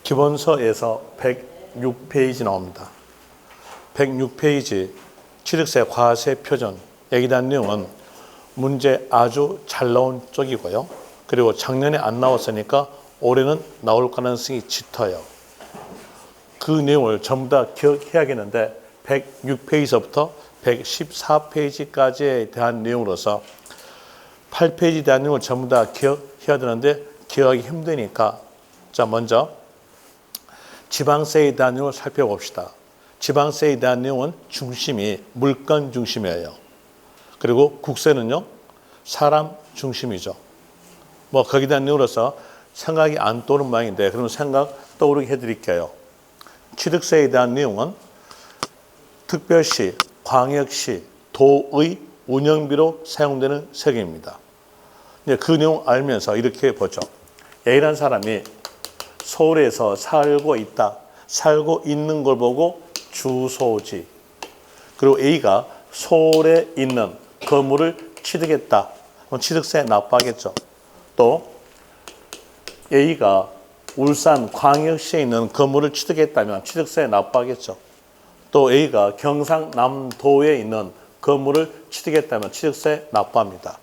기본서에서 106페이지 나옵니다. 106페이지 취득세 과세 표준 여기에 대한 내용은 문제 아주 잘 나온 쪽이고요. 그리고 작년에 안 나왔으니까 올해는 나올 가능성이 짙어요. 그 내용을 전부 다 기억해야겠는데 106페이지부터 114페이지까지에 대한 내용으로서 8페이지에 대한 내용을 전부 다 기억해야 되는데 기억하기 힘드니까 자 먼저 지방세에 대한 내용을 살펴봅시다. 지방세에 대한 내용은 중심이 물건 중심이에요. 그리고 국세는요 사람 중심이죠. 뭐 거기에 대한 내용으로서 생각이 안 떠오르는 모양인데 그러면 생각 떠오르게 해드릴게요. 취득세에 대한 내용은 특별시, 광역시, 도의 운영비로 사용되는 세금입니다. 그 내용 알면서 이렇게 보죠. A라는 사람이 서울에서 살고 있다. 살고 있는 걸 보고 주소지. 그리고 A가 서울에 있는 건물을 취득했다. 그럼 취득세 납부하겠죠. 또 A가 울산 광역시에 있는 건물을 취득했다면 취득세 납부하겠죠. 또 A가 경상남도에 있는 건물을 취득했다면 취득세 납부합니다.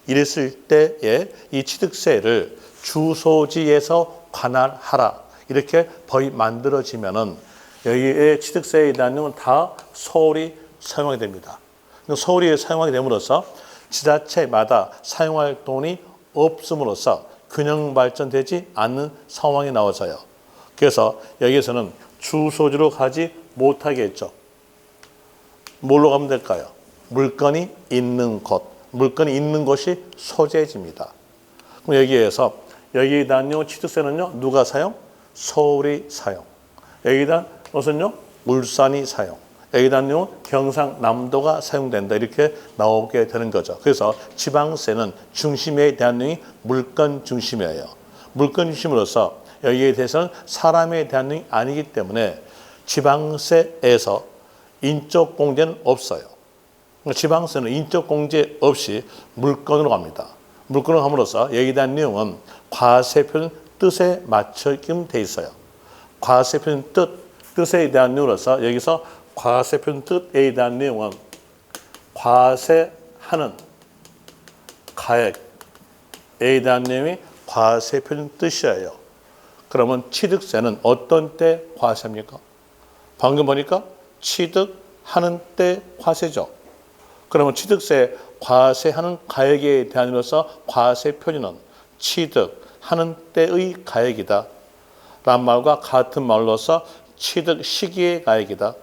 이랬을 때에 이 취득세를 주소지에서 관할하라 이렇게 법이 만들어지면은 여기에 취득세에 대한 내용은 다 서울이 사용하게 됩니다. 서울이 사용하게 됨으로써 지자체마다 사용할 돈이 없음으로써 균형 발전되지 않는 상황이 나와서요. 그래서 여기에서는 주소지로 가지 못하겠죠. 뭘로 가면 될까요? 물건이 있는 곳. 물건이 있는 곳이 소재지입니다. 그럼 여기에서 여기에 대한 취득세는요. 누가 사용? 서울이 사용. 여기에 대한 것은요. 울산이 사용. 여기에 대한 경상남도가 사용된다. 이렇게 나오게 되는 거죠. 그래서 지방세는 중심에 대한 내용이 물건 중심이에요. 물건 중심으로서 여기에 대해서는 사람에 대한 내용이 아니기 때문에 지방세에서 인적 공제는 없어요. 지방세는 인적 공제 없이 물건으로 갑니다. 물건으로 함으로써 여기에 대한 내용은 과세표준 뜻에 맞춰지게 돼 있어요. 과세표준 뜻에 대한 내용으로서 여기서 과세표준 뜻에 대한 내용은 과세하는 가액에 대한 내용이 과세표준 뜻이에요. 그러면 취득세는 어떤 때 과세합니까? 방금 보니까 취득하는 때 과세죠. 그러면 취득세 과세하는 가액에 대한으로서 과세표준은 취득하는 때의 가액이다. 라는 말과 같은 말로서 취득 시기의 가액이다.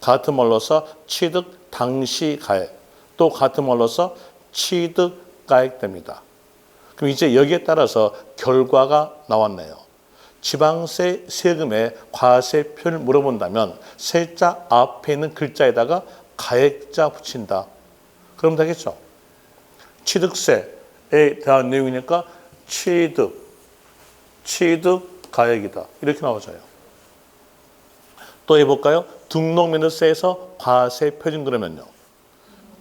같은 말로서 취득 당시 가액, 또 같은 말로서 취득 가액 됩니다. 그럼 이제 여기에 따라서 결과가 나왔네요. 지방세 세금의 과세표를 물어본다면 세자 앞에 있는 글자에다가 가액자 붙인다. 그럼 되겠죠. 취득세에 대한 내용이니까 취득 가액이다. 이렇게 나와져요. 또 해볼까요? 등록면허세에서 과세표준 그러면요.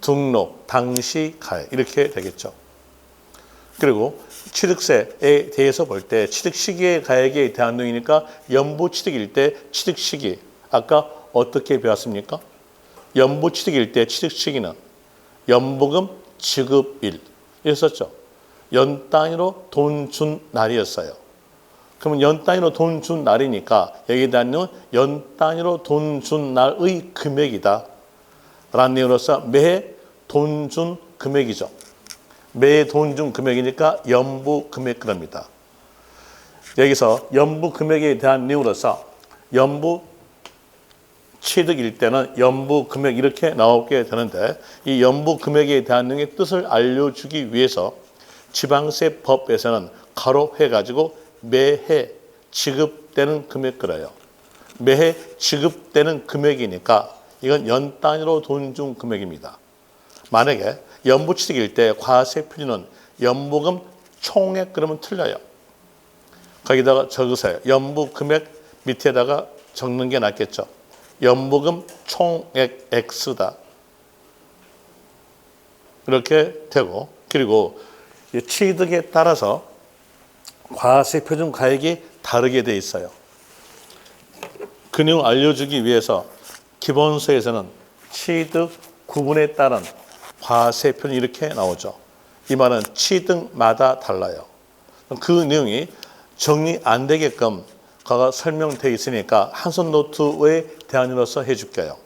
등록 당시 가액 이렇게 되겠죠. 그리고 취득세에 대해서 볼 때 취득 시기의 가액에 대한 내용이니까 연부 취득일 때 취득 시기 아까 어떻게 배웠습니까? 연부 취득일 때 취득 시기는 연부금 지급일 이랬었죠. 연 단위로 돈 준 날이었어요. 그러면 연 단위로 돈 준 날이니까 여기에 대한 내용은 연 단위로 돈 준 날의 금액이다. 라는 내용으로서 매해 돈 준 금액이죠. 매해 돈 준 금액이니까 연부 금액 그럽니다. 여기서 연부 금액에 대한 내용으로서 연부 취득일 때는 연부 금액 이렇게 나오게 되는데 이 연부 금액에 대한 내용의 뜻을 알려주기 위해서 지방세법에서는 가로해가지고 매해 지급되는 금액 그래요. 매해 지급되는 금액이니까 이건 연 단위로 돈 준 금액입니다. 만약에 연부 취득일 때 과세 표준은 연부금 총액 그러면 틀려요. 거기다가 적으세요. 연부 금액 밑에다가 적는 게 낫겠죠. 연부금 총액 X다. 이렇게 되고 그리고 취득에 따라서 과세 표준 가액이 다르게 돼 있어요. 그 내용을 알려주기 위해서 기본서에서는 취득 구분에 따른 과세 표현이 이렇게 나오죠. 이 말은 취득마다 달라요. 그 내용이 정리 안 되게끔 과거 설명되어 있으니까 한손 노트의 대안으로서 해줄게요.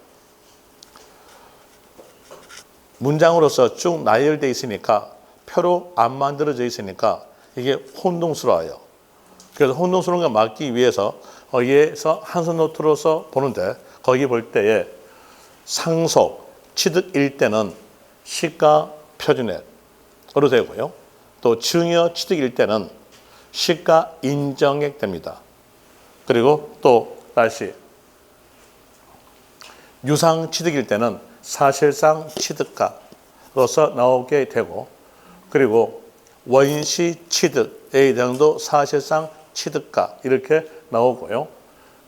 문장으로서 쭉 나열되어 있으니까 표로 안 만들어져 있으니까 이게 혼동스러워요. 그래서 혼동스러운 걸 막기 위해서 거기에서 한손 노트로서 보는데 거기 볼 때에 상속, 취득일 때는 시가 표준액으로 되고요. 또 증여 취득일 때는 시가 인정액 됩니다. 그리고 또 다시 유상 취득일 때는 사실상 취득가로서 나오게 되고 그리고 원시 취득에 대한도 사실상 취득가 이렇게 나오고요.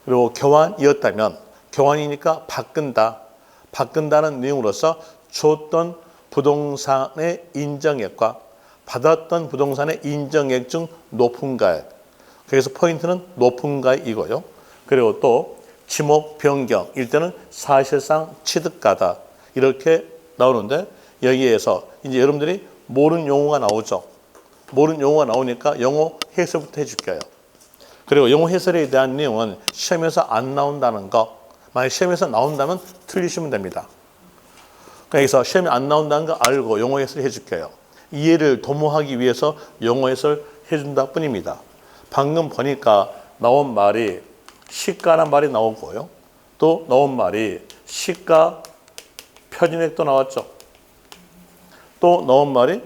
그리고 교환이었다면 교환이니까 바꾼다는 내용으로서 줬던 부동산의 인정액과 받았던 부동산의 인정액 중 높은 가액. 그래서 포인트는 높은 가액이고요. 그리고 또 지목 변경일 때는 사실상 취득가다. 이렇게 나오는데 여기에서 이제 여러분들이 모르는 용어가 나오죠. 모르는 용어가 나오니까 영어 해설부터 해줄게요. 그리고 영어 해설에 대한 내용은 시험에서 안 나온다는 거. 만약 시험에서 나온다면 틀리시면 됩니다. 그래서 시험에 안 나온다는 거 알고 영어 해설 해줄게요. 이해를 도모하기 위해서 영어 해설 해준다 뿐입니다. 방금 보니까 나온 말이 시가란 말이 나오고요. 또 나온 말이 시가 표준액도 나왔죠. 또 나온 말이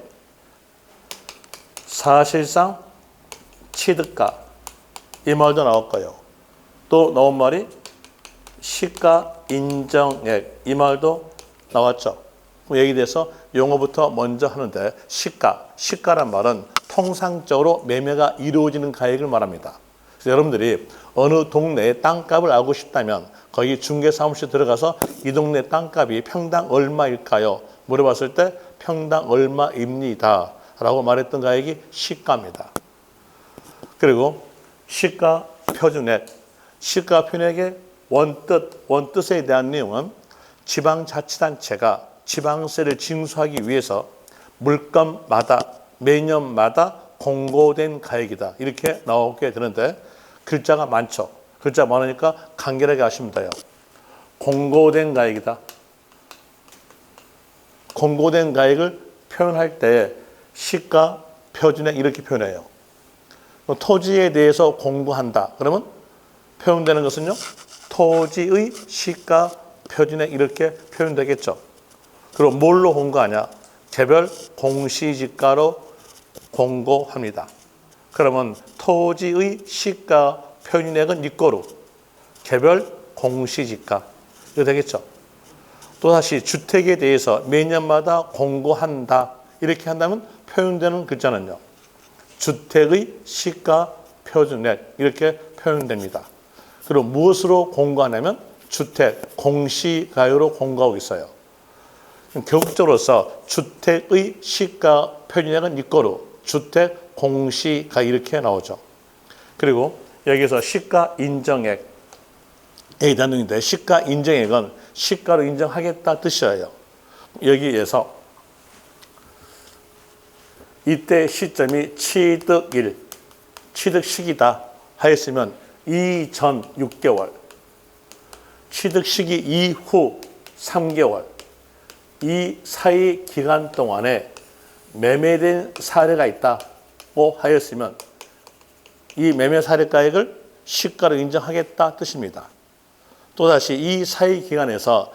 사실상 취득가 이 말도 나왔고요. 또 나온 말이 시가 인정액 이 말도 나왔죠. 여기에 대해서 용어부터 먼저 하는데 시가란 말은 통상적으로 매매가 이루어지는 가액을 말합니다. 그래서 여러분들이 어느 동네의 땅값을 알고 싶다면 거기 중개사무실 들어가서 이 동네 땅값이 평당 얼마일까요? 물어봤을 때 평당 얼마입니다. 라고 말했던 가액이 시가입니다. 그리고 시가 표준액, 시가 표준액의 원뜻에 대한 내용은 지방자치단체가 지방세를 징수하기 위해서 물건마다 매년마다 공고된 가액이다. 이렇게 나오게 되는데 글자가 많죠. 글자 많으니까 간결하게 하시면 돼요. 공고된 가액이다. 공고된 가액을 표현할 때 시가 표준액 이렇게 표현해요. 토지에 대해서 공고한다. 그러면 표현되는 것은요. 토지의 시가 표준액 이렇게 표현되겠죠. 그리고 뭘로 공고하냐? 개별 공시지가로 공고합니다. 그러면 토지의 시가 표준액은 이꼬로 개별 공시지가 이거 되겠죠. 또다시 주택에 대해서 매년마다 공고한다. 이렇게 한다면 표현되는 글자는요. 주택의 시가 표준액 이렇게 표현됩니다. 그리고 무엇으로 공고하냐면 주택 공시가율로 공고하고 있어요. 교육적으로서 주택의 시가 표준액은 이꼬로 주택 공시가 이렇게 나오죠. 그리고 여기서 시가 인정액에 대한 내용인데 시가 인정액은 시가로 인정하겠다 뜻이에요. 여기에서 이때 시점이 취득일, 취득 시기다 하였으면 이전 6개월, 취득 시기 이후 3개월, 이 사이 기간 동안에 매매된 사례가 있다고 하였으면 이 매매 사례가액을 시가로 인정하겠다 뜻입니다. 또다시 이 사이 기간에서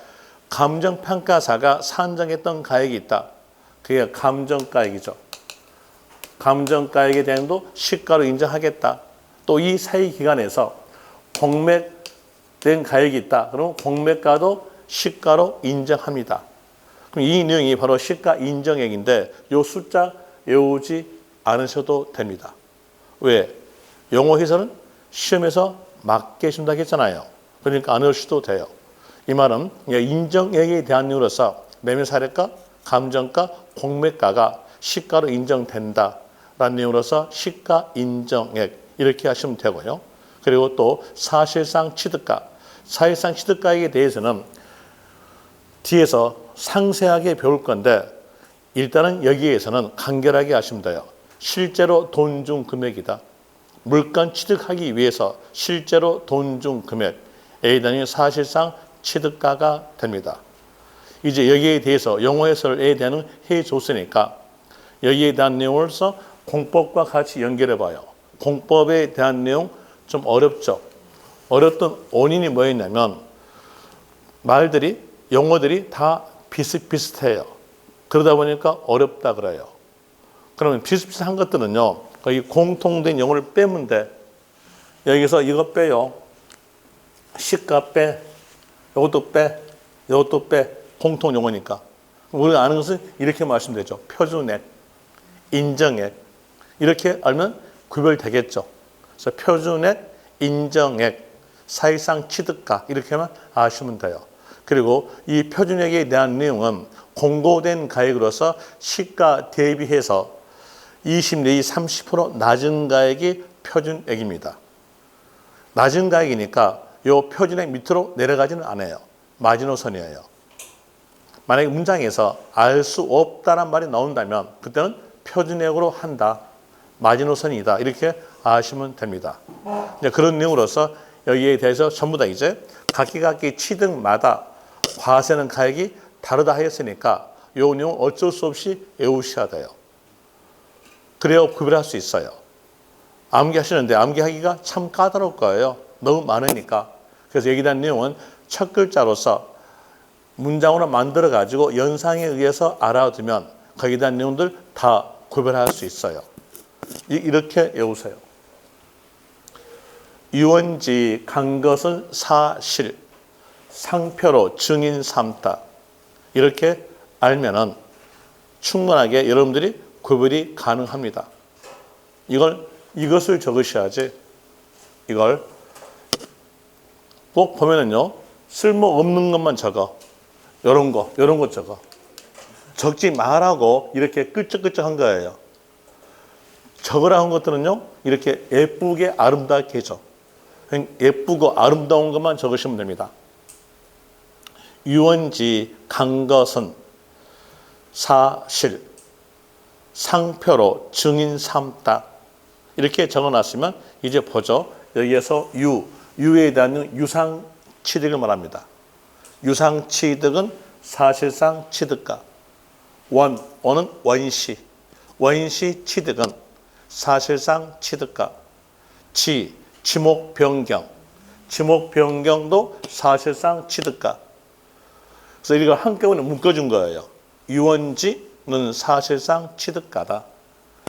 감정평가사가 산정했던 가액이 있다. 그게 감정가액이죠. 감정가액에 대한도 시가로 인정하겠다. 또 이 사이 기간에서 공매된 가액이 있다. 그러면 공매가도 시가로 인정합니다. 그럼 이 내용이 바로 시가 인정액인데 이 숫자 외우지 않으셔도 됩니다. 왜? 영어 해설은 시험에서 맞게 준다고 했잖아요. 그러니까 안 외우셔도 돼요. 이 말은 인정액에 대한 이유로서 매매 사례가, 감정가, 공매가가 시가로 인정된다라는 내용으로서 시가 인정액 이렇게 하시면 되고요. 그리고 또 사실상 취득가, 사실상 취득가액에 대해서는 뒤에서 상세하게 배울 건데 일단은 여기에서는 간결하게 하시면 돼요. 실제로 돈 준 금액이다. 물건 취득하기 위해서 실제로 돈 준 금액 A단위 사실상 취득가가 됩니다. 이제 여기에 대해서 용어 해설에 대한 해줬으니까 여기에 대한 내용으로서 공법과 같이 연결해 봐요. 공법에 대한 내용 좀 어렵죠. 어렸던 원인이 뭐였냐면 말들이 용어들이 다 비슷비슷해요. 그러다 보니까 어렵다 그래요. 그러면 비슷비슷한 것들은요. 거기 공통된 용어를 빼면 돼. 여기서 이거 빼요. 시가 빼. 이것도 빼. 이것도 빼. 공통 용어니까. 우리가 아는 것은 이렇게 말씀되죠. 표준액, 인정액. 이렇게 알면 구별되겠죠. 그래서 표준액, 인정액, 사실상 취득가 이렇게만 아시면 돼요. 그리고 이 표준액에 대한 내용은 공고된 가액으로서 시가 대비해서 20 내지 30% 낮은 가액이 표준액입니다. 낮은 가액이니까 이 표준액 밑으로 내려가지는 않아요. 마지노선이에요. 만약에 문장에서 알 수 없다는 말이 나온다면 그때는 표준액으로 한다. 마지노선이다. 이렇게 아시면 됩니다. 이제 그런 내용으로서 여기에 대해서 전부 다 이제 각기 취득마다 과세는 가액이 다르다 하였으니까 이 내용 어쩔 수 없이 외우셔야 돼요. 그래야 구별할 수 있어요. 암기하시는데 암기하기가 참 까다로울 거예요. 너무 많으니까. 그래서 여기에 대한 내용은 첫 글자로서 문장으로 만들어가지고 연상에 의해서 알아두면 거기에 대한 내용들 다 구별할 수 있어요. 이렇게 외우세요. 유언지 간 것은 사실, 상표로 증인 삼다. 이렇게 알면은 충분하게 여러분들이 구별이 가능합니다. 이것을 적으셔야지. 이걸 꼭 보면은요, 쓸모없는 것만 적어. 이런 거 적어. 적지 말라고 이렇게 끌적끌적한 거예요. 적으라 한 것들은요, 이렇게 예쁘게 아름답게 해줘. 예쁘고 아름다운 것만 적으시면 됩니다. 유언지 간 것은 사실, 상표로 증인 삼다. 이렇게 적어놨으면 이제 보죠. 여기에서 유에 대한 유상 취득을 말합니다. 유상 취득은 사실상 취득가. 원은 원시. 원시 취득은 사실상 취득가. 지목 변경. 지목 변경도 사실상 취득가. 그래서 이걸 한꺼번에 묶어준 거예요. 유언지는 사실상 취득가다.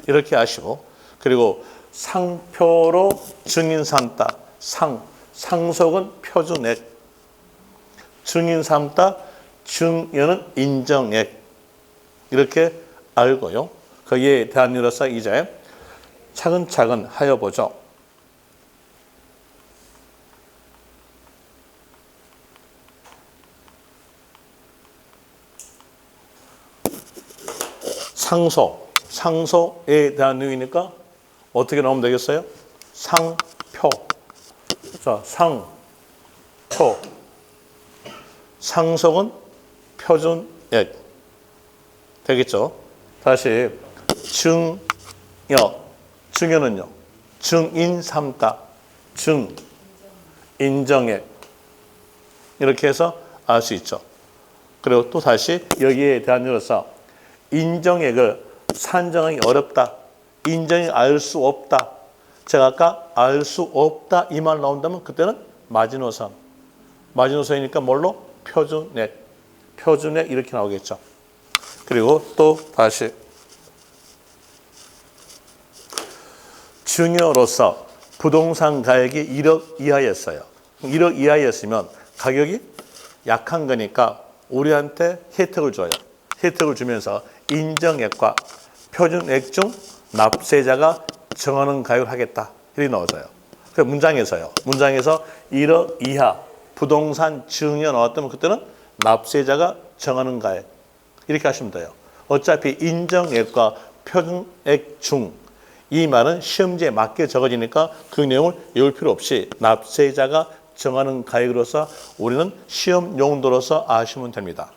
이렇게 아시고, 그리고 상표로 증인 삼다. 상속은 표준액. 증인 삼다. 증여는 인정액. 이렇게 알고요. 거기에 대한 이로서 이제 차근차근 하여 보죠. 상소에 대한 내용이니까 어떻게 나오면 되겠어요? 상표. 자, 상표. 상속은 표준액. 되겠죠? 다시 증여는요. 증인 삼다. 인정액. 이렇게 해서 알 수 있죠. 그리고 또 다시 여기에 대한 이로서 인정액을 산정하기 어렵다. 인정이 알 수 없다. 제가 아까 알 수 없다 이 말 나온다면 그때는 마지노선. 마지노선이니까 뭘로? 표준액. 표준액 이렇게 나오겠죠. 그리고 또 다시 증여로서 부동산 가액이 1억 이하였어요. 1억 이하였으면 가격이 약한 거니까 우리한테 혜택을 줘요. 혜택을 주면서 인정액과 표준액 중 납세자가 정하는 가격을 하겠다. 이렇게 나와져요. 그 문장에서요. 문장에서 1억 이하 부동산 증여 나왔다면 그때는 납세자가 정하는 가액. 이렇게 하시면 돼요. 어차피 인정액과 표준액 중 이 말은 시험지에 맞게 적어지니까 그 내용을 외울 필요 없이 납세자가 정하는 가액으로서 우리는 시험 용도로서 아시면 됩니다.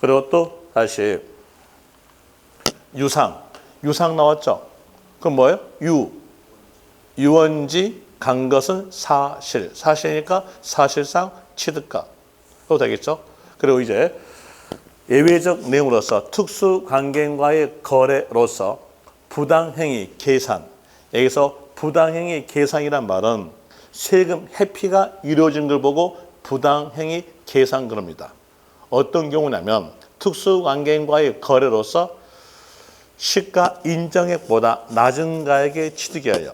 그리고 또 다시 유상 나왔죠? 그럼 뭐예요? 유언지 간 것은 사실이니까 사실상 취득가로 되겠죠? 그리고 이제 예외적 내용으로서 특수관계인과의 거래로서 부당행위 계산, 여기서 부당행위 계산이란 말은 세금 회피가 이루어진 걸 보고 부당행위 계산 그럽니다. 어떤 경우냐면 특수관계인과의 거래로서 시가 인정액보다 낮은 가액에 취득이에요.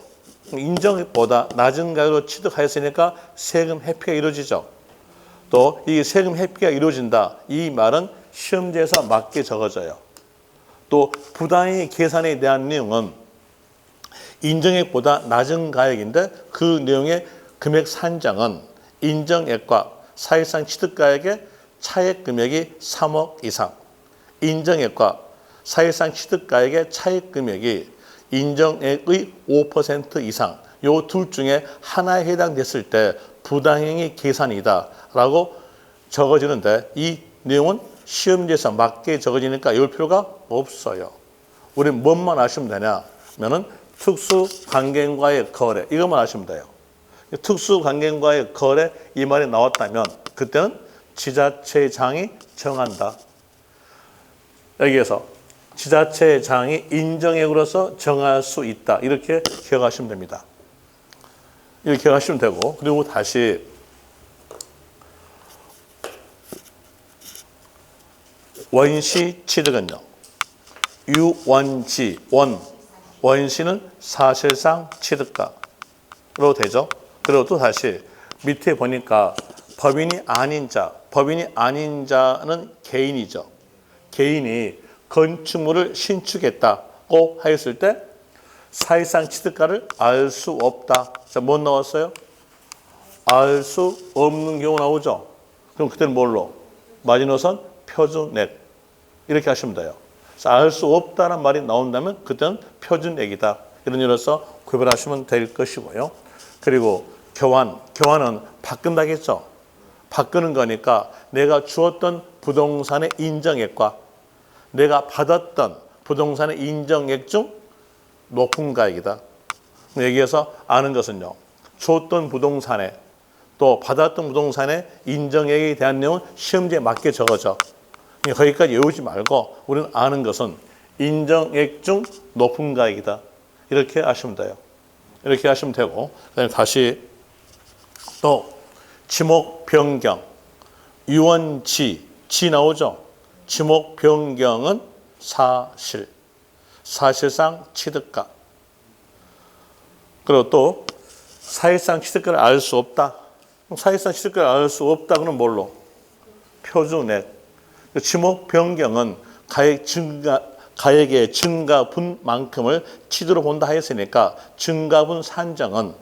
인정액보다 낮은 가격으로 취득하였으니까 세금 회피가 이루어지죠. 또 이 세금 회피가 이루어진다. 이 말은 시험지에서 맞게 적어져요. 또 부당행위 계산에 대한 내용은 인정액보다 낮은 가액인데 그 내용의 금액 산정은 인정액과 사실상 취득가액의 차액 금액이 3억 이상, 인정액과 사실상 취득가액의 차액 금액이 인정액의 5% 이상, 요 둘 중에 하나에 해당됐을 때 부당행위 계산이다라고 적어지는데 이 내용은 시험지에서 맞게 적어지니까 이럴 필요가 없어요. 우리는 뭔만 아시면 되냐면은 특수관계인과의 거래 이것만 아시면 돼요. 특수관계인과의 거래 이 말이 나왔다면 그때는 지자체장이 정한다. 여기에서 지자체장이 인정액으로서 정할 수 있다. 이렇게 기억하시면 됩니다. 이렇게 기억하시면 되고 그리고 다시 원시 취득은요. 유원지, 원시는 사실상 취득가로 되죠. 그리고 또 다시 밑에 보니까 법인이 아닌 자는 개인이죠. 개인이 건축물을 신축했다고 하였을 때 사실상 취득가를 알 수 없다. 자, 뭐 나왔어요? 알 수 없는 경우 나오죠. 그럼 그때는 뭘로? 마지노선 표준액 이렇게 하시면 돼요. 알 수 없다는 말이 나온다면 그때는 표준액이다. 이런 일로서 구별하시면 될 것이고요. 그리고 교환은 바꾼다겠죠. 바꾸는 거니까 내가 주었던 부동산의 인정액과 내가 받았던 부동산의 인정액 중 높은 가액이다. 여기에서 아는 것은요. 줬던 부동산에 또 받았던 부동산의 인정액에 대한 내용은 시험지에 맞게 적어져. 거기까지 외우지 말고 우리는 아는 것은 인정액 중 높은 가액이다. 이렇게 하시면 돼요. 이렇게 하시면 되고 그다음에 다시 또 지목 변경, 유언지, 지 나오죠. 지목 변경은 사실상 취득가. 그리고 또 사실상 취득가를 알 수 없다. 사실상 취득가를 알 수 없다. 그러면 뭘로? 표준액. 지목 변경은 가액의 증가분만큼을 취득으로 본다 하였으니까 증가분 산정은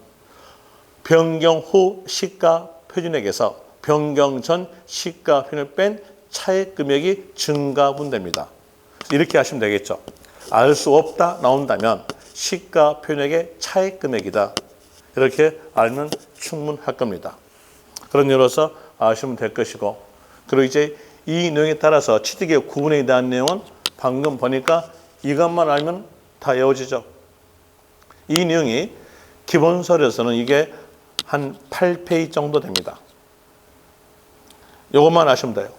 변경 후 시가 표준액에서 변경 전 시가 표준을 뺀 차액 금액이 증가분됩니다. 이렇게 하시면 되겠죠. 알 수 없다 나온다면 시가 표준액의 차액 금액이다. 이렇게 알면 충분할 겁니다. 그런 예로서 아시면 될 것이고 그리고 이제 이 내용에 따라서 취득의 구분에 대한 내용은 방금 보니까 이것만 알면 다 외워지죠. 이 내용이 기본서류에서는 이게 한 8페이지 정도 됩니다. 이것만 아시면 돼요.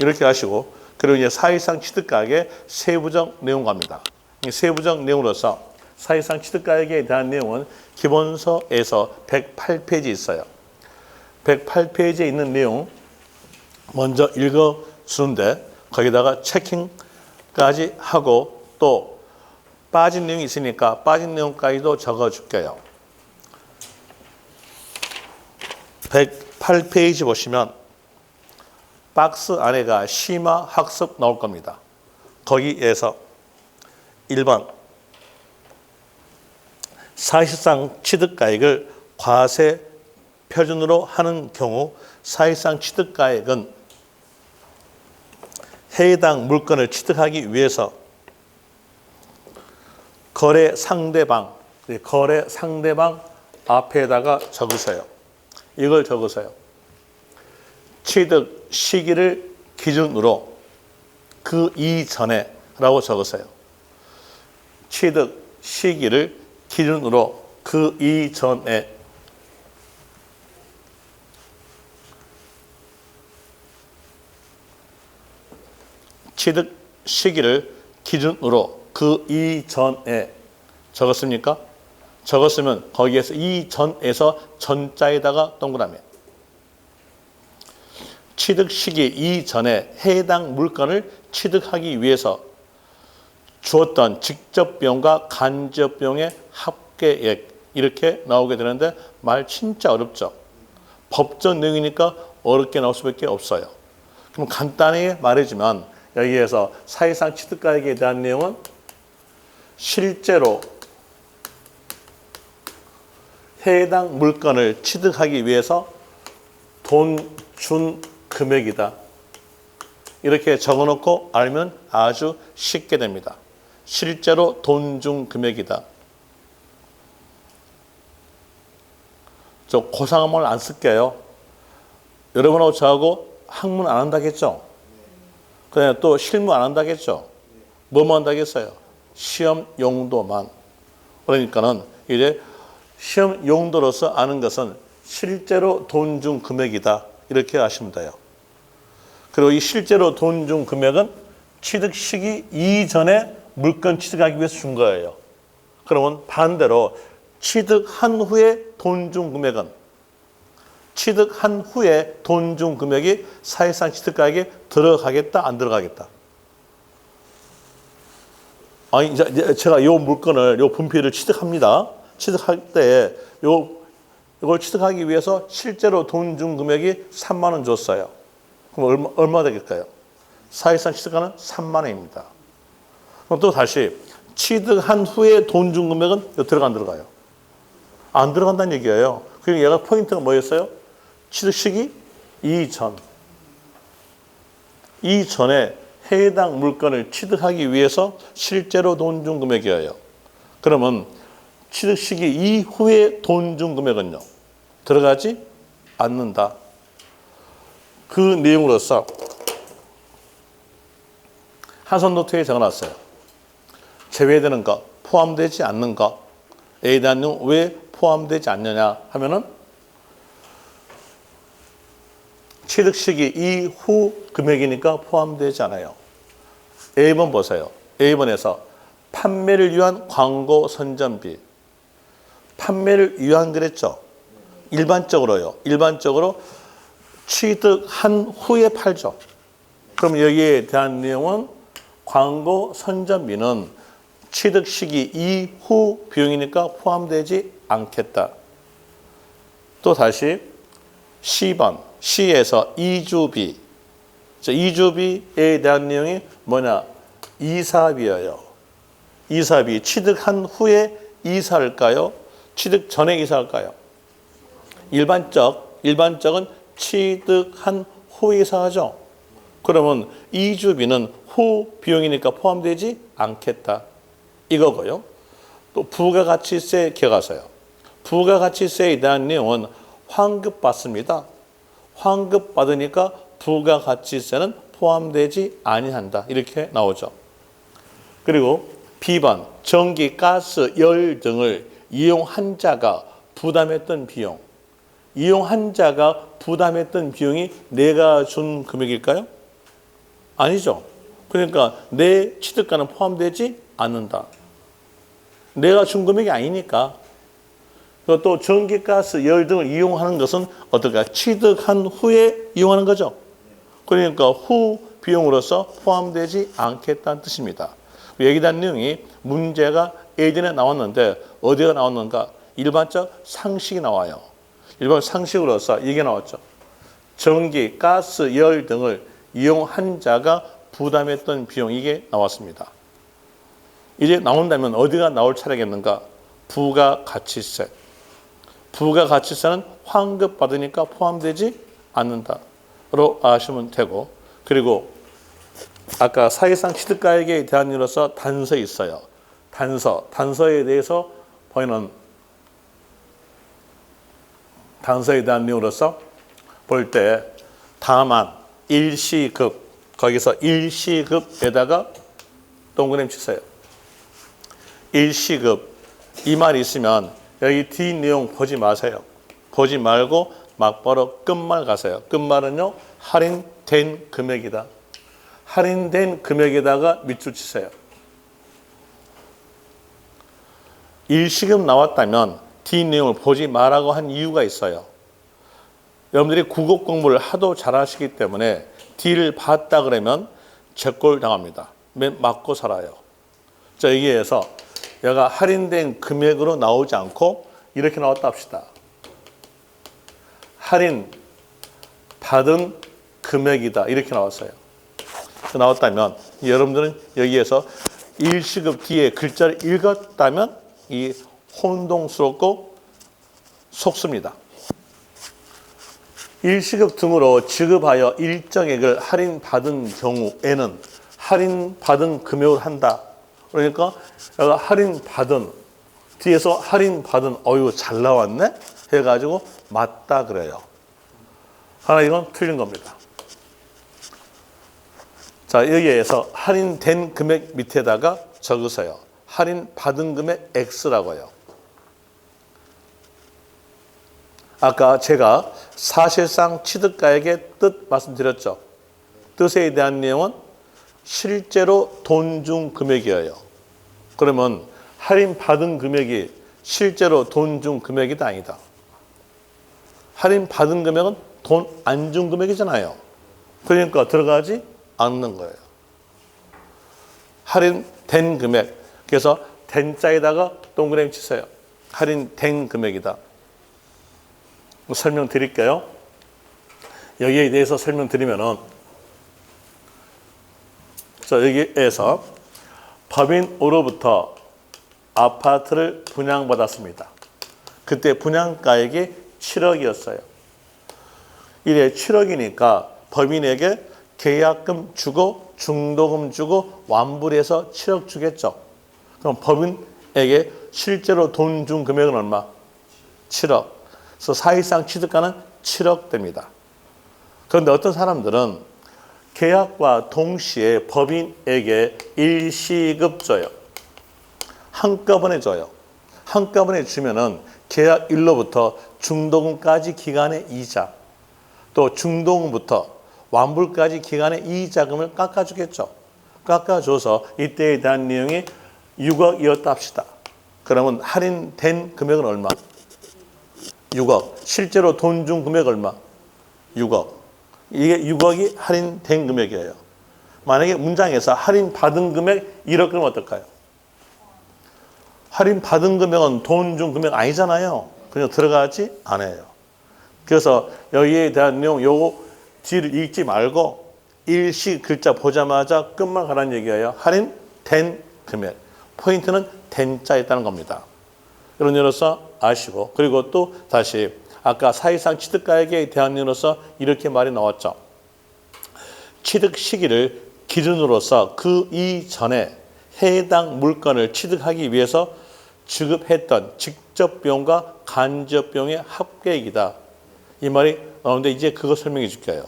이렇게 하시고 그리고 이제 사실상 취득가액의 세부적 내용 갑니다. 세부적 내용으로서 사실상 취득가액에 대한 내용은 기본서에서 108페이지 있어요. 108페이지에 있는 내용 먼저 읽어주는데 거기다가 체킹까지 하고 또 빠진 내용이 있으니까 빠진 내용까지도 적어줄게요. 108페이지 보시면 박스 안에가 심화 학습 나올 겁니다. 거기에서 1번 사실상 취득가액을 과세 표준으로 하는 경우 사실상 취득가액은 해당 물건을 취득하기 위해서 거래 상대방 앞에다가 적으세요. 이걸 적으세요. 취득 시기를 기준으로 그 이전에 라고 적으세요. 취득 시기를 기준으로 그 이전에 취득 시기를 기준으로 그 이전에 적었습니까? 적었으면 거기에서 이전에서 전자에다가 동그라미. 취득 시기 이전에 해당 물건을 취득하기 위해서 주었던 직접 비용과 간접 비용의 합계액 이렇게 나오게 되는데 말 진짜 어렵죠. 법적 내용이니까 어렵게 나올 수밖에 없어요. 그럼 간단하게 말해주면 여기에서 사실상 취득가액에 대한 내용은 실제로 해당 물건을 취득하기 위해서 돈 준 금액이다. 이렇게 적어놓고 알면 아주 쉽게 됩니다. 실제로 돈 준 금액이다. 저 고상한말 안 쓸게요. 여러분하고 저하고 학문 안 한다겠죠? 그다음에 또 실무 안 한다겠죠? 뭐만 한다겠어요? 시험 용도만. 그러니까는 이제 시험 용도로서 아는 것은 실제로 돈 준 금액이다. 이렇게 아시면 돼요. 그리고 이 실제로 돈 준 금액은 취득 시기 이전에 물건 취득하기 위해서 준 거예요. 그러면 반대로 취득한 후에 돈 준 금액은 취득한 후에 돈 준 금액이 사실상 취득가액에 들어가겠다, 안 들어가겠다? 아니, 이제 제가 이 물건을, 이 분필을 취득합니다. 취득할 때 이걸 취득하기 위해서 실제로 돈 준 금액이 3만 원 줬어요. 그럼 얼마 되겠까요? 사실상 취득가는 3만 원입니다. 그럼 또 다시 취득한 후에 돈 준 금액은 들어가 안 들어가요? 안 들어간다는 얘기예요. 그리고 얘가 포인트가 뭐였어요? 취득 시기 이전에 해당 물건을 취득하기 위해서 실제로 돈 준 금액이에요. 그러면 취득 시기 이후에 돈 준 금액은요? 들어가지 않는다. 그 내용으로서 한손 노트에 적어놨어요. 제외되는 것, 포함되지 않는 것에 대한 내용 왜 포함되지 않느냐 하면은 취득 시기 이후 금액이니까 포함되지 않아요. A번 보세요. A번에서 판매를 위한 광고 선전비. 판매를 위한 그랬죠. 일반적으로요. 일반적으로 취득한 후에 팔죠. 그럼 여기에 대한 내용은 광고 선전비는 취득 시기 이후 비용이니까 포함되지 않겠다. 또 다시 C번, C에서 이주비. 이주비에 대한 내용이 뭐냐? 이사비예요. 이사비, 취득한 후에 이사할까요? 취득 전에 이사할까요? 일반적은 취득한 후에 이사하죠. 그러면 이주비는 후 비용이니까 포함되지 않겠다. 이거고요. 또 부가가치세 기억하세요. 부가가치세에 대한 내용은 환급받습니다. 환급받으니까 부가가치세는 포함되지 아니한다. 이렇게 나오죠. 그리고 B번, 전기, 가스, 열 등을 이용한 자가 부담했던 비용. 이용한 자가 부담했던 비용이 내가 준 금액일까요? 아니죠. 그러니까 내 취득가는 포함되지 않는다. 내가 준 금액이 아니니까. 또 전기, 가스, 열 등을 이용하는 것은 어떨까? 취득한 후에 이용하는 거죠. 그러니까 후 비용으로서 포함되지 않겠다는 뜻입니다. 여기에 대한 내용이 문제가 예전에 나왔는데 어디가 나왔는가? 일반적 상식이 나와요. 일반 상식으로서 이게 나왔죠. 전기, 가스, 열 등을 이용한 자가 부담했던 비용 이게 나왔습니다. 이제 나온다면 어디가 나올 차례겠는가? 부가가치세. 부가가치세는 환급받으니까 포함되지 않는다로 아시면 되고, 그리고 아까 사실상 취득가액에 대한 일로서 단서 있어요. 단서에 대해서 보이는 단서에 대한 내용으로서 볼 때 다만 일시급, 거기서 일시급에다가 동그라미 치세요. 일시급, 이 말이 있으면 여기 뒤 내용 보지 마세요. 보지 말고 막바로 끝말 가세요. 끝말은요, 할인된 금액이다. 할인된 금액에다가 밑줄 치세요. 일시급 나왔다면 뒤 내용을 보지 말라고 한 이유가 있어요. 여러분들이 국어 공부를 하도 잘하시기 때문에 D를 봤다 그러면 제꼴 당합니다. 맞고 살아요. 자, 여기에서 얘가 할인된 금액으로 나오지 않고 이렇게 나왔다 합시다. 할인 받은 금액이다. 이렇게 나왔어요. 나왔다면 여러분들은 여기에서 일시급 뒤에 글자를 읽었다면 이 혼동스럽고 속습니다. 일시급 등으로 지급하여 일정액을 할인받은 경우에는 할인받은 금액을 한다. 그러니까 할인받은 뒤에서 할인받은 어유 잘 나왔네 해가지고 맞다 그래요. 하나 이건 틀린 겁니다. 자, 여기에서 할인된 금액 밑에다가 적으세요. 할인받은 금액 X라고요. 아까 제가 사실상 취득가액의 뜻 말씀드렸죠. 뜻에 대한 내용은 실제로 돈 준 금액이에요. 그러면 할인받은 금액이 실제로 돈 준 금액이다 아니다. 할인받은 금액은 돈 안 준 금액이잖아요. 그러니까 들어가지 않는 거예요. 할인된 금액. 그래서 된자에다가 동그라미 치세요. 할인된 금액이다. 설명드릴게요. 여기에 대해서 설명드리면은, 자, 여기에서 법인으로부터 아파트를 분양받았습니다. 그때 분양가액이 7억이었어요. 이래 7억이니까 법인에게 계약금 주고 중도금 주고 완불해서 7억 주겠죠. 그럼 법인에게 실제로 돈 준 금액은 얼마? 7억. 그래서 사실상 취득가는 7억 됩니다. 그런데 어떤 사람들은 계약과 동시에 법인에게 일시급 줘요. 한꺼번에 줘요. 한꺼번에 주면은 계약일로부터 중도금까지 기간의 이자, 또 중도금부터 완불까지 기간의 이자금을 깎아주겠죠. 깎아줘서 이때에 대한 내용이 6억이었다 합시다. 그러면 할인된 금액은 얼마? 6억. 실제로 돈 준 금액 얼마? 6억. 이게 6억이 할인된 금액이에요. 만약에 문장에서 할인받은 금액 1억 그러면 어떨까요? 할인받은 금액은 돈 준 금액 아니잖아요. 그냥 들어가지 않아요. 그래서 여기에 대한 내용 요거 뒤를 읽지 말고 일시 글자 보자마자 끝만 가라는 얘기예요. 할인된 금액. 포인트는 된자에 있다는 겁니다. 이런 의미로서 아시고, 그리고 또 다시 아까 사실상 취득가액에 대한 의미로서 이렇게 말이 나왔죠. 취득 시기를 기준으로서 그 이전에 해당 물건을 취득하기 위해서 지급했던 직접 비용과 간접 비용의 합계액이다. 이 말이 나오는데 이제 그거 설명해 줄게요.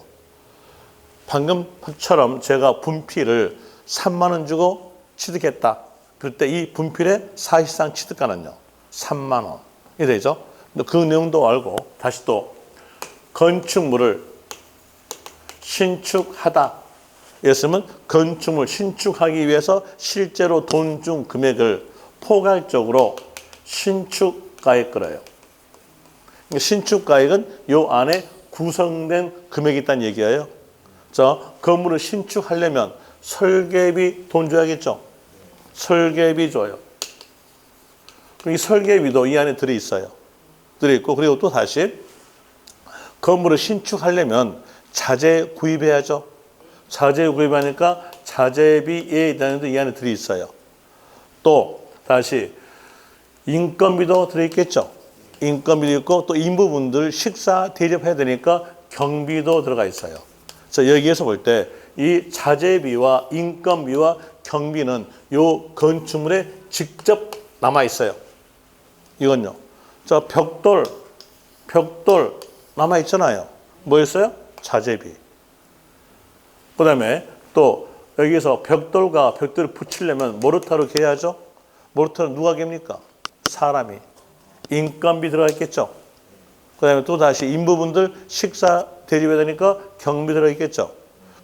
방금처럼 제가 분필을 3만 원 주고 취득했다. 그럴 때 이 분필의 사실상 취득가는요, 3만 원. 이 되죠. 그 내용도 알고 다시 또 건축물을 신축하다. 했으면 건축물 신축하기 위해서 실제로 돈 준 금액을 포괄적으로 신축가액 끌어요. 신축가액은 요 안에 구성된 금액이 있다는 얘기예요. 자, 건물을 신축하려면 설계비 돈 줘야겠죠. 설계비 줘요. 이 설계비도 이 안에 들어있어요. 들어있고, 그리고 또 다시 건물을 신축하려면 자재 구입해야죠. 자재 구입하니까 자재비에 대한 이 안에 들어있어요. 또 다시 인건비도 들어있겠죠. 인건비도 있고 또 인부분들 식사 대접해야 되니까 경비도 들어가 있어요. 그래서 여기에서 볼 때 이 자재비와 인건비와 경비는 요 건축물에 직접 남아 있어요. 이건요. 저 벽돌 벽돌 남아있잖아요. 뭐였어요? 자재비. 그 다음에 또 여기서 벽돌과 벽돌을 붙이려면 모르타르 개야죠. 모르타르 누가 갭니까? 사람이. 인건비 들어가 있겠죠. 그 다음에 또 다시 인부분들 식사 대접해야 되니까 경비 들어가 있겠죠.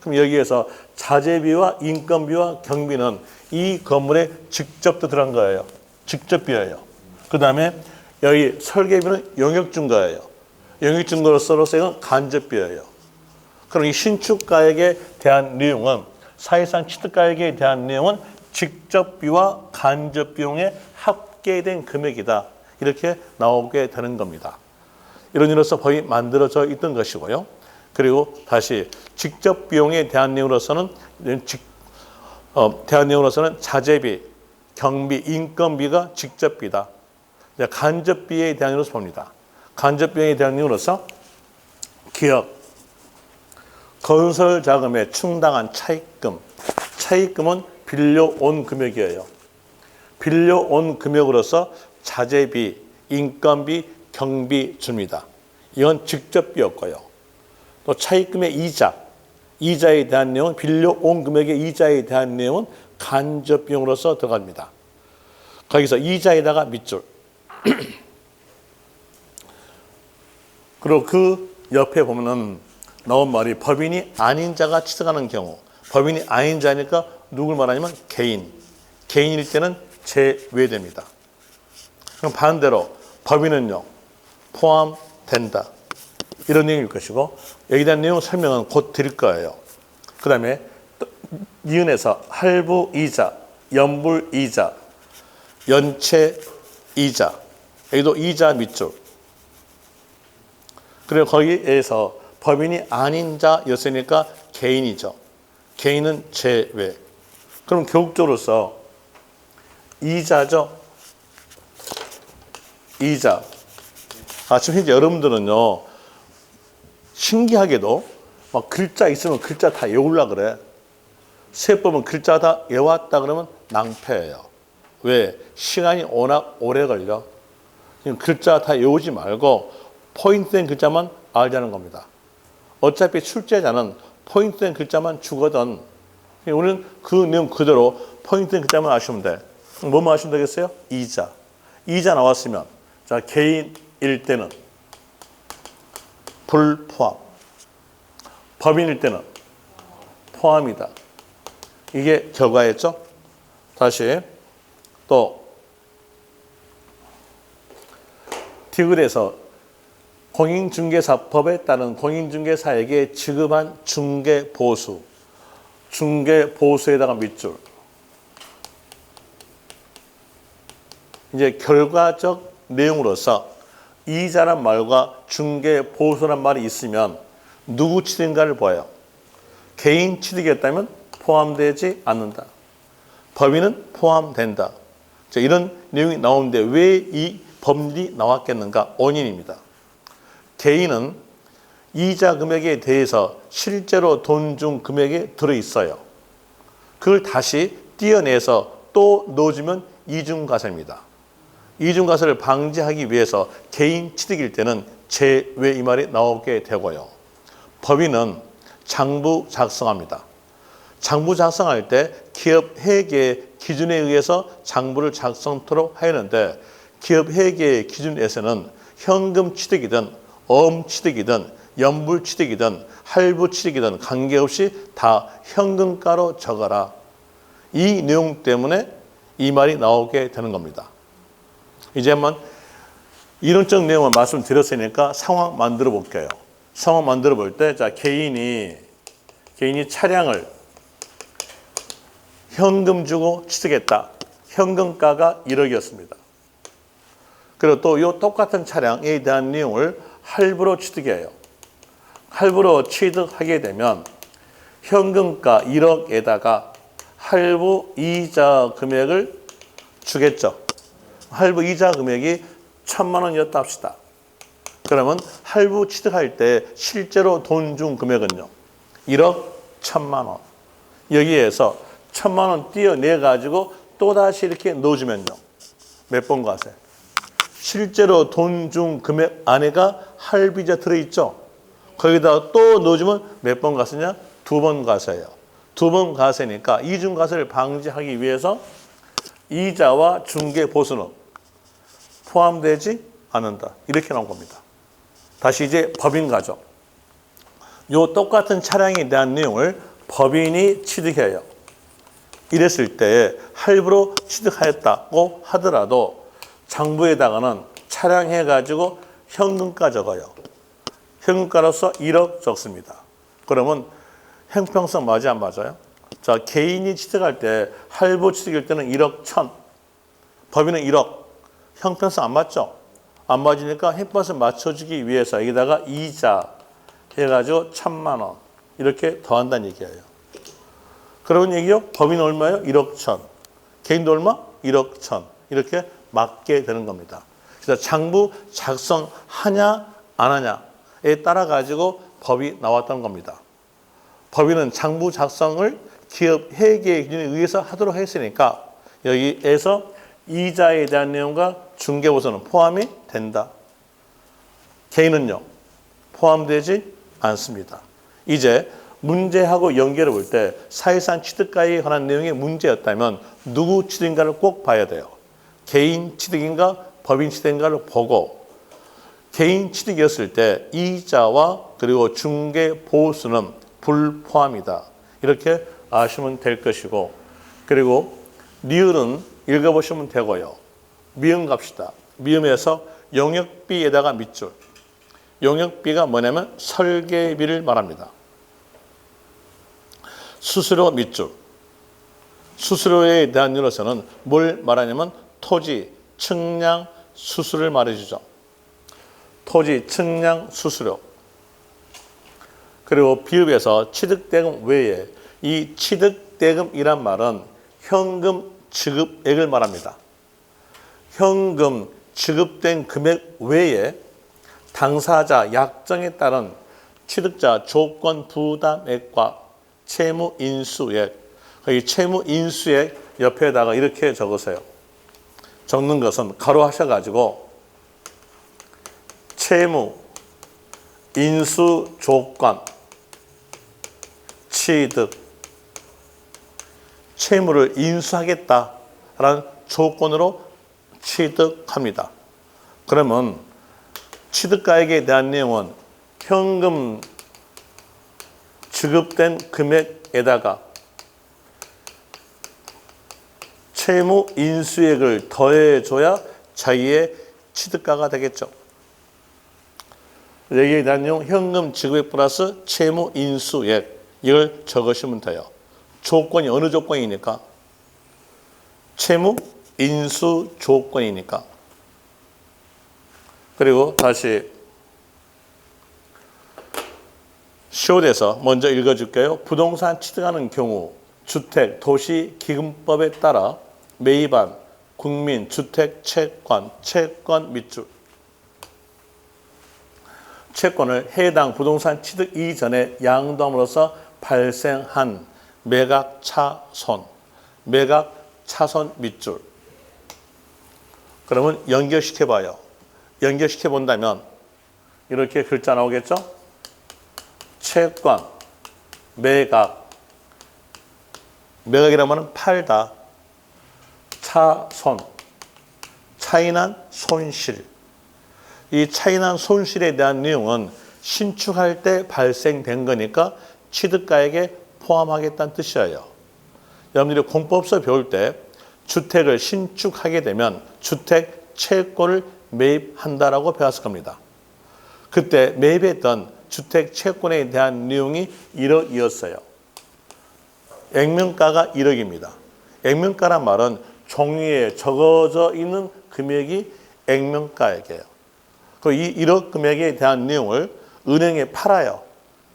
그럼 여기에서 자재비와 인건비와 경비는 이 건물에 직접 들어간 거예요. 직접 비어요. 그 다음에 여기 설계비는 용역증가예요. 용역증가로서 이건 간접비예요. 그럼 이 신축가액에 대한 내용은 사실상 취득가액에 대한 내용은 직접비와 간접비용의 합계된 금액이다. 이렇게 나오게 되는 겁니다. 이런 일로서 법이 만들어져 있던 것이고요. 그리고 다시 직접 비용에 대한 내용으로서는 자재비, 경비, 인건비가 직접비다. 간접비에 대한 내용으로서 봅니다. 간접비용에 대한 내용으로서 기업, 건설 자금에 충당한 차입금, 차입금은 빌려온 금액이에요. 빌려온 금액으로서 자재비, 인건비, 경비 줍니다. 이건 직접비였고요. 또 차입금의 이자, 이자에 대한 내용은 빌려온 금액의 이자에 대한 내용은 간접비용으로서 들어갑니다. 거기서 이자에다가 밑줄. 그리고 그 옆에 보면은 나온 말이 법인이 아닌 자가 취득하는 경우, 법인이 아닌 자니까 누굴 말하냐면 개인. 개인일 때는 제외됩니다. 그럼 반대로 법인은요, 포함된다. 이런 내용일 것이고, 여기에 대한 내용 설명은 곧 드릴 거예요. 그 다음에 니은에서 할부이자, 연불이자, 연체이자, 여기도 이자 밑줄. 그리고 거기에서 법인이 아닌 자였으니까 개인이죠. 개인은 제외. 그럼 교육적으로서 이자죠. 이자. 지금 현재 여러분들은요, 신기하게도 막 글자 있으면 글자 다 외우려고 그래. 세법은 글자 다 외웠다 그러면 낭패예요. 왜? 시간이 워낙 오래 걸려. 글자 다 외우지 말고 포인트된 글자만 알자는 겁니다. 어차피 출제자는 포인트된 글자만 주거든. 우리는 그 내용 그대로 포인트된 글자만 아시면 돼. 뭐만 아시면 되겠어요? 이자. 이자 나왔으면, 자, 개인일 때는 불포함. 법인일 때는 포함이다. 이게 결과였죠? 다시 또 디귿에서 공인중개사법에 따른 공인중개사에게 지급한 중개보수. 중개보수에다가 밑줄. 이제 결과적 내용으로서 이자란 말과 중개보수란 말이 있으면 누구 취득인가를 보아요. 개인 취득이었다면 포함되지 않는다. 법인은 포함된다. 자, 이런 내용이 나오는데 왜 이 법률이 나왔겠는가? 원인입니다. 개인은 이자 금액에 대해서 실제로 돈 준 금액에 들어있어요. 그걸 다시 떼어내서 또 넣어주면 이중과세입니다. 이중과세를 방지하기 위해서 개인 취득일 때는 제외 이 말이 나오게 되고요. 법인은 장부 작성합니다. 장부 작성할 때 기업 회계 기준에 의해서 장부를 작성토록 하였는데 기업 회계 기준에서는 현금 취득이든 어음 취득이든 연불 취득이든 할부 취득이든 관계없이 다 현금가로 적어라. 이 내용 때문에 이 말이 나오게 되는 겁니다. 이제 한번 이론적 내용을 말씀드렸으니까 상황 만들어 볼게요. 상황 만들어 볼 때, 자, 개인이 차량을 현금 주고 취득했다. 현금가가 1억이었습니다. 그리고 또 이 똑같은 차량에 대한 내용을 할부로 취득해요. 할부로 취득하게 되면 현금가 1억에다가 할부 이자 금액을 주겠죠. 할부 이자 금액이 1,000만 원이었다 합시다. 그러면 할부 취득할 때 실제로 돈 준 금액은요. 1억 1,000만 원. 여기에서 1,000만 원 떼어내 가지고 또다시 이렇게 넣어주면요. 몇 번 과세? 실제로 돈 준 금액 안에가 할부이자 들어있죠. 거기다 또 넣어주면 몇 번 과세냐? 2번 과세예요. 2번 과세니까 이중 과세를 방지하기 위해서 이자와 중개 보수는 포함되지 않는다. 이렇게 나온 겁니다. 다시 이제 법인 가죠. 요 똑같은 차량에 대한 내용을 법인이 취득해요. 이랬을 때 할부로 취득하였다고 하더라도 장부에다가는 차량해가지고 현금가 적어요. 현금가로서 1억 적습니다. 그러면 형평성 맞아 안 맞아요? 자, 개인이 취득할 때 할부 취득일 때는 1억 1천, 법인은 1억. 형평성 안 맞죠? 안 맞으니까 형평성 맞춰주기 위해서 여기다가 이자 해가지고 1,000만 원 이렇게 더한다는 얘기예요. 그러면 얘기요? 법인 얼마요? 1억 1천. 개인도 얼마? 1억 1천. 이렇게 맞게 되는 겁니다. 그래서 장부 작성하냐 안 하냐에 따라 가지고 법이 나왔던 겁니다. 법인은 장부 작성을 기업 회계 기준에 의해서 하도록 했으니까 여기에서 이자에 대한 내용과 중개보수는 포함이 된다. 개인은요? 포함되지 않습니다. 이제 문제하고 연결해 볼 때 사회상 취득가에 관한 내용이 문제였다면 누구 취득인가를 꼭 봐야 돼요. 개인 취득인가 법인 취득인가를 보고 개인 취득이었을 때 이자와 그리고 중개보수는 불포함이다. 이렇게 아시면 될 것이고 그리고 니은은 읽어보시면 되고요. 미음 갑시다. 미음에서 용역비에다가 밑줄. 용역비가 뭐냐면 설계비를 말합니다. 수수료 밑줄. 수수료에 대한 뉴로서는 뭘 말하냐면 토지, 측량, 수수료를 말해주죠. 토지, 측량, 수수료. 그리고 비읍에서 취득대금 외에 이 취득대금이란 말은 현금 지급액을 말합니다. 현금 지급된 금액 외에 당사자 약정에 따른 취득자 조건 부담액과 채무 인수액, 이 채무 인수액 옆에다가 이렇게 적으세요. 적는 것은 가로 하셔가지고 채무 인수 조건 취득 채무를 인수하겠다라는 조건으로 취득합니다. 그러면 취득가액에 대한 내용은 현금 지급된 금액에다가 채무 인수액을 더해줘야 자기의 취득가가 되겠죠. 여기에 대한 내용 현금 지급액 플러스 채무 인수액 이걸 적으시면 돼요. 조건이 어느 조건이니까? 채무 인수 조건이니까. 그리고 다시 시옷에서 먼저 읽어줄게요. 부동산 취득하는 경우 주택 도시기금법에 따라 매입한 국민주택채권, 채권 밑줄. 채권을 해당 부동산 취득 이전에 양도함으로써 발생한 매각차손, 매각차손 밑줄. 그러면 연결시켜봐요. 연결시켜본다면 이렇게 글자 나오겠죠? 채권, 매각. 매각이라면 팔다. 차손, 차인한 손실. 이 차인한 손실에 대한 내용은 신축할 때 발생된 거니까 취득가액에 포함하겠다는 뜻이에요. 여러분들이 공법서 배울 때 주택을 신축하게 되면 주택 채권을 매입한다라고 배웠을 겁니다. 그때 매입했던 주택 채권에 대한 내용이 1억이었어요. 액면가가 1억입니다. 액면가란 말은 종이에 적어져 있는 금액이 액면가액이에요. 이 1억 금액에 대한 내용을 은행에 팔아요.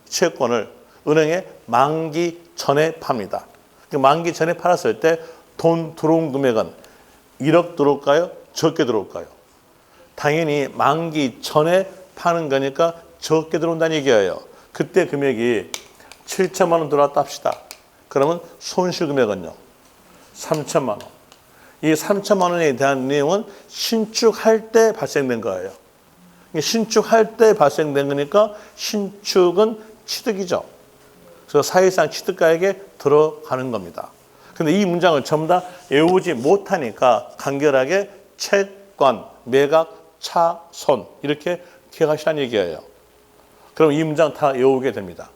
채권을 은행에 만기 전에 팝니다. 만기 전에 팔았을 때 돈 들어온 금액은 1억 들어올까요? 적게 들어올까요? 당연히 만기 전에 파는 거니까 적게 들어온다는 얘기예요. 그때 금액이 7천만 원 들어왔다 합시다. 그러면 손실 금액은요? 3천만 원. 이 3천만 원에 대한 내용은 신축할 때 발생된 거예요. 신축할 때 발생된 거니까 신축은 취득이죠. 그래서 사실상 취득가액에 들어가는 겁니다. 근데 이 문장을 전부 다 외우지 못하니까 간결하게 채권, 매각, 차손 이렇게 기억하시라는 얘기예요. 그럼 이 문장 다 외우게 됩니다.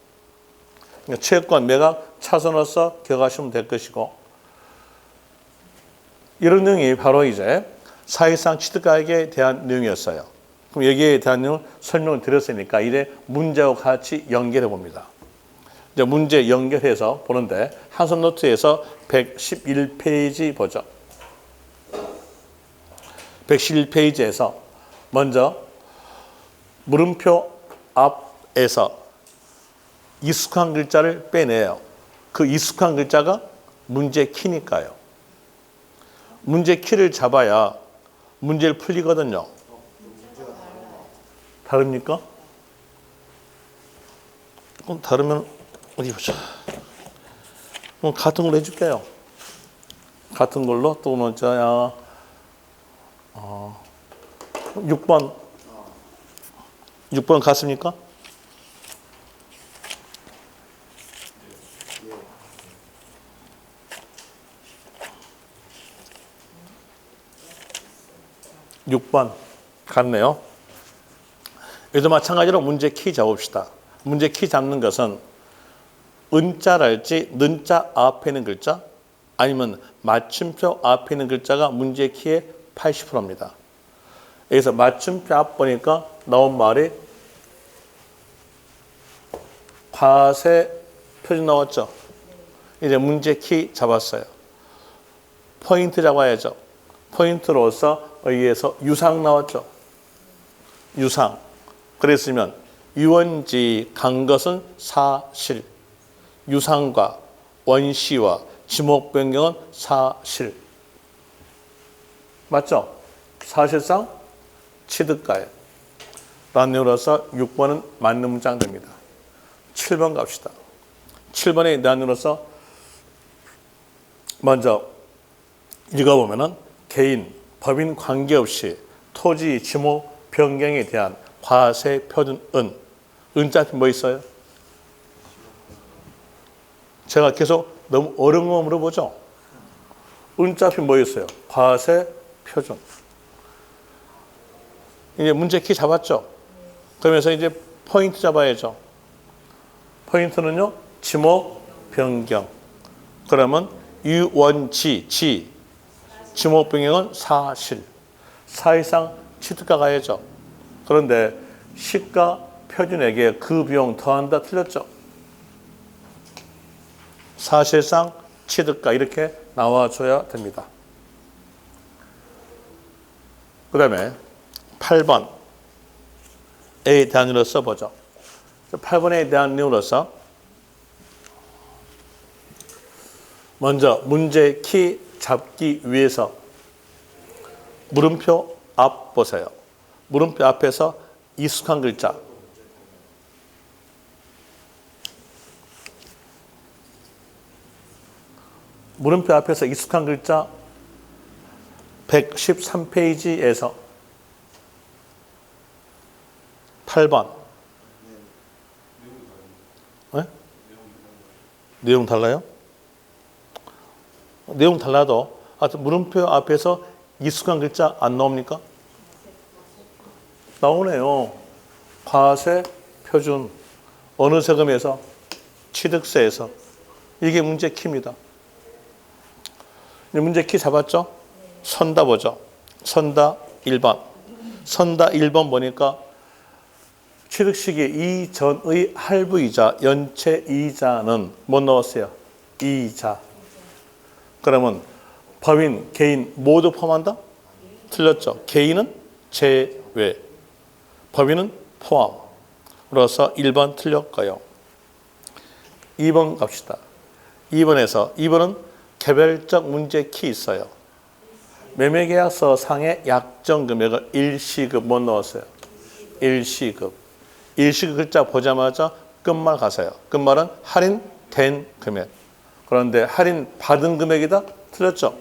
그러니까 채권, 매각, 차손으로서 기억하시면 될 것이고 이런 내용이 바로 이제 사실상 취득가액에 대한 내용이었어요. 그럼 여기에 대한 내용을 설명을 드렸으니까 이제 문제와 같이 연결해 봅니다. 이제 문제 연결해서 보는데 한손 노트에서 111페이지 보죠. 111페이지에서 먼저 물음표 앞에서 익숙한 글자를 빼내요. 그 익숙한 글자가 문제 키니까요. 문제 키를 잡아야 문제를 풀리거든요. 다릅니까? 그럼 다르면 어디 보자. 그럼 같은 걸로 해줄게요. 같은 걸로 또 먼저야 6번 같습니까? 육 번 같네요. 여기도 마찬가지로 문제 키 잡읍시다. 문제 키 잡는 것은 은자랄지 는자 앞에 있는 글자 아니면 맞춤표 앞에 있는 글자가 문제 키의 80%입니다. 여기서 맞춤표 앞 보니까 나온 말이 과세 표준 나왔죠. 이제 문제 키 잡았어요. 포인트 잡아야죠. 포인트로서 의해서 유상 나왔죠. 유상. 그랬으면 유원지 간 것은 사실. 유상과 원시와 지목 변경은 사실. 맞죠? 사실상 취득가액. 라는 내용으로서 6번은 맞는 문장 됩니다. 7번 갑시다. 7번의 내용으로서 먼저 읽어보면은 개인, 법인 관계없이 토지 지목 변경에 대한 과세 표준 은. 은자표 뭐 있어요? 제가 계속 너무 어려운 거 물어보죠? 은자표 뭐 있어요? 과세 표준. 이제 문제 키 잡았죠? 그러면서 이제 포인트 잡아야죠. 포인트는요, 지목 변경. 그러면 유원지, 지목 변경은 사실. 사실상 취득가 가야죠. 그런데 시가 표준액에 그 비용 더한다 틀렸죠. 사실상 취득가 이렇게 나와줘야 됩니다. 그 다음에 8번에 대한 내용으로 써보죠. 8번에 대한 내용으로서 먼저 문제 키 잡기 위해서 물음표 앞 보세요. 물음표 앞에서 익숙한 글자. 물음표 앞에서 익숙한 글자 113페이지에서 8번. 네? 내용 달라요? 내용 달라도 하여튼 물음표 앞에서 익숙한 글자 안 나옵니까? 나오네요. 과세 표준. 어느 세금에서? 취득세에서. 이게 문제 키입니다. 문제 키 잡았죠? 선다 보죠. 선다 1번. 선다 1번 보니까 취득 시기 이전의 할부이자 연체이자는 뭐 넣었어요? 이자. 그러면 법인, 개인 모두 포함한다? 틀렸죠. 개인은 제외. 법인은 포함. 그래서 1번 틀렸고요. 2번 갑시다. 2번은 개별적 문제 키 있어요. 매매계약서 상의 약정 금액을 일시급 못 넣었어요. 일시급. 일시급 글자 보자마자 끝말 가세요. 끝말은 할인된 금액. 그런데 할인 받은 금액이다? 틀렸죠.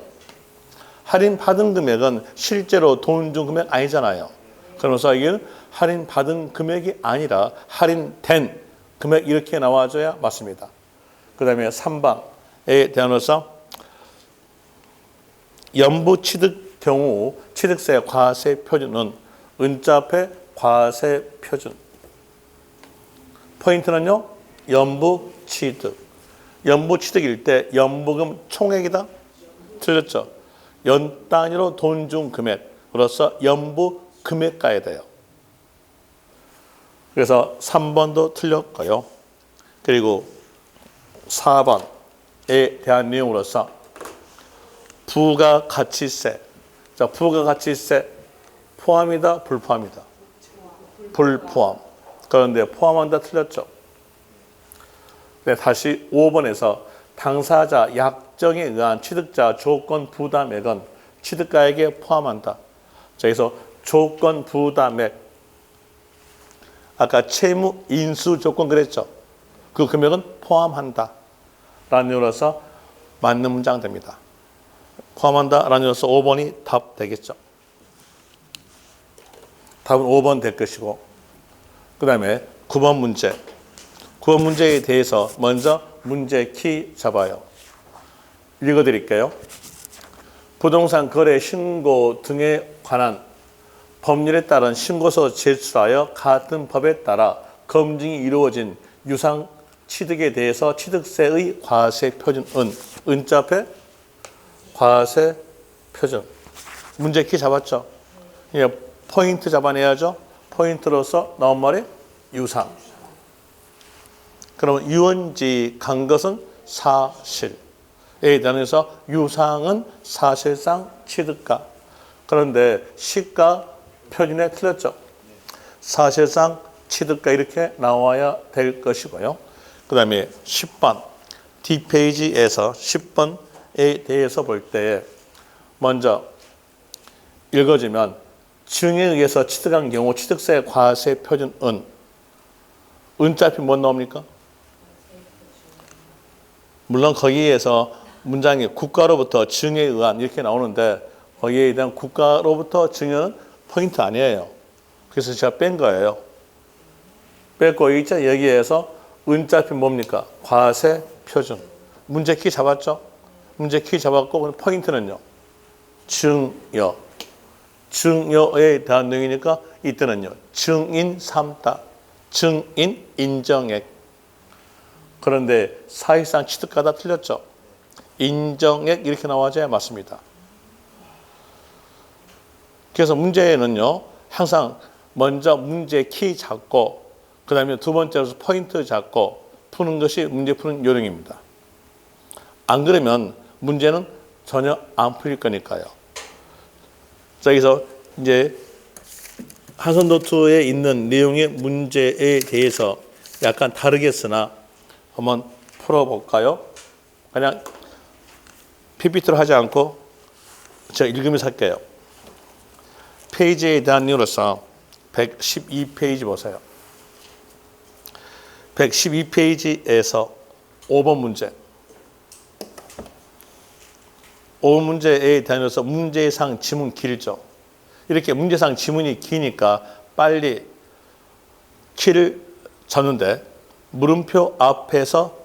할인 받은 금액은 실제로 돈 준 금액 아니잖아요. 그러면서 이게 할인 받은 금액이 아니라 할인된 금액 이렇게 나와줘야 맞습니다. 그 다음에 3번에 대해서 연부 취득 경우 취득세 과세 표준은 은자폐 과세 표준. 포인트는요. 연부 취득. 연부 취득일 때 연부금 총액이다. 틀렸죠. 연 단위로 돈 준 금액으로서 연부 금액 가야 돼요. 그래서 3번도 틀렸고요. 그리고 4번에 대한 내용으로서 부가가치세. 자, 부가가치세 포함이다, 불포함이다? 불포함. 그런데 포함한다 틀렸죠. 네, 다시 5번에서 당사자 약정에 의한 취득자 조건 부담액은 취득가액에 포함한다. 자, 여기서 조건 부담액. 아까 채무 인수 조건 그랬죠. 그 금액은 포함한다. 라는 의미로서 맞는 문장 됩니다. 포함한다. 라는 의미로서 5번이 답 되겠죠. 답은 5번 될 것이고, 그 다음에 9번 문제. 9번 문제에 대해서 먼저 문제 키 잡아요. 읽어드릴게요. 부동산 거래 신고 등에 관한 법률에 따른 신고서 제출하여 같은 법에 따라 검증이 이루어진 유상 취득에 대해서 취득세의 과세 표준은 은자폐 과세 표준. 문제 키 잡았죠? 포인트 잡아내야죠. 포인트로서 나온 말이 유상. 그러면 유언지 간 것은 사실에 대해서 유상은 사실상 취득가. 그런데 시가 표준에 틀렸죠. 사실상 취득가 이렇게 나와야 될 것이고요. 그 다음에 10번 뒷페이지에서 10번에 대해서 볼 때 먼저 읽어주면 증에 의해서 취득한 경우 취득세 과세 표준은 은자표 뭐 나옵니까? 물론 거기에서 문장이 국가로부터 증에 의한 이렇게 나오는데 거기에 대한 국가로부터 증여는 포인트 아니에요. 그래서 제가 뺀 거예요. 뺐고 있죠. 여기에서 은자표 뭡니까? 과세 표준. 문제 키 잡았죠? 문제 키 잡았고 포인트는요. 증여. 증여에 대한 내용이니까 이때는요. 증인 삼다. 증인 인정액. 그런데 사실상 취득가다 틀렸죠. 인정액 이렇게 나와줘야 맞습니다. 그래서 문제는요. 항상 먼저 문제 키 잡고 그 다음에 두 번째로 포인트 잡고 푸는 것이 문제 푸는 요령입니다. 안 그러면 문제는 전혀 안 풀릴 거니까요. 자, 여기서 이제 한선 노트에 있는 내용의 문제에 대해서 약간 다르겠으나 한번 풀어볼까요? 그냥 PPT로 하지 않고 제가 읽으면서 할게요. 페이지에 대한 이유로서 112페이지 보세요. 112페이지에서 5번 문제. 5번 문제에 대한 이유로서 문제상 지문 길죠. 이렇게 문제상 지문이 기니까 빨리 키를 잡는데 물음표 앞에서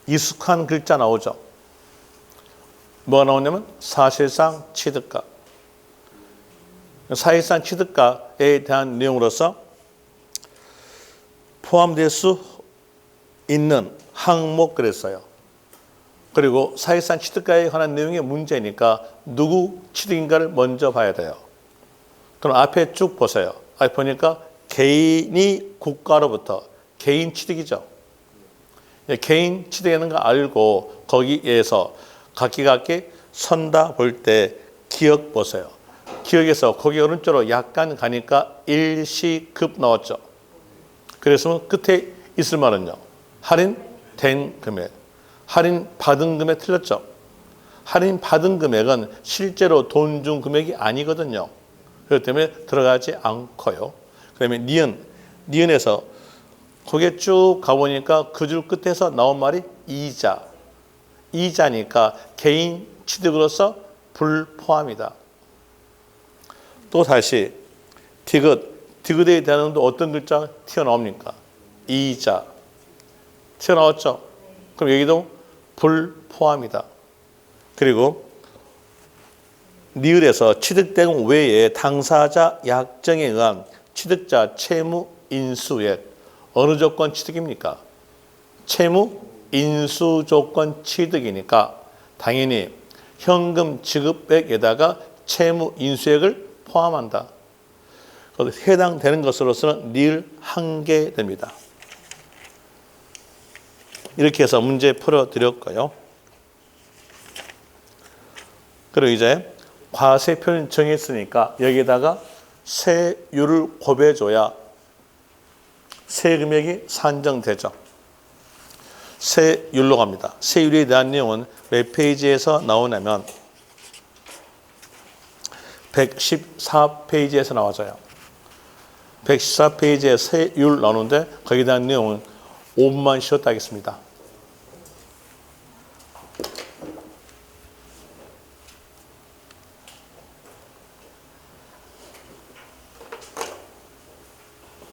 익숙한 글자 나오죠. 뭐가 나오냐면 사실상 취득가. 사실상 취득가에 대한 내용으로서 포함될 수 있는 항목 그랬어요. 그리고 사실상 취득가에 관한 내용의 문제니까 누구 취득인가를 먼저 봐야 돼요. 그럼 앞에 쭉 보세요. 앞에 보니까 개인이 국가로부터 개인 취득이죠. 개인 취득하는 거 알고 거기에서 각기 선다 볼 때 기억 보세요. 기억에서 거기 오른쪽으로 약간 가니까 일시급 나왔죠. 그래서 끝에 있을 말은요. 할인된 금액. 할인 받은 금액 틀렸죠. 할인 받은 금액은 실제로 돈 준 금액이 아니거든요. 그렇기 때문에 들어가지 않고요. 그 다음에 니은에서 거기에 쭉 가보니까 그 줄 끝에서 나온 말이 이자. 이자니까 개인 취득으로서 불포함이다. 또 다시 디귿에 대한 또 어떤 글자가 튀어나옵니까? 이자 튀어나왔죠? 그럼 여기도 불포함이다. 그리고 니을에서 취득된 외에 당사자 약정에 의한 취득자 채무 인수액 어느 조건 취득입니까? 채무 인수 조건 취득이니까 당연히 현금 지급액에다가 채무 인수액을 포함한다. 해당되는 것으로서는 니을 한 개 됩니다. 이렇게 해서 문제 풀어드렸고요. 그리고 이제 과세 표현 정했으니까 여기에다가 세율을 곱해줘야 세금액이 산정되죠. 세율로 갑니다. 세율에 대한 내용은 몇 페이지에서 나오냐면 114페이지에서 나와줘요. 114페이지에 세율 나오는데 거기에 대한 내용은 5분만 쉬었다 하겠습니다.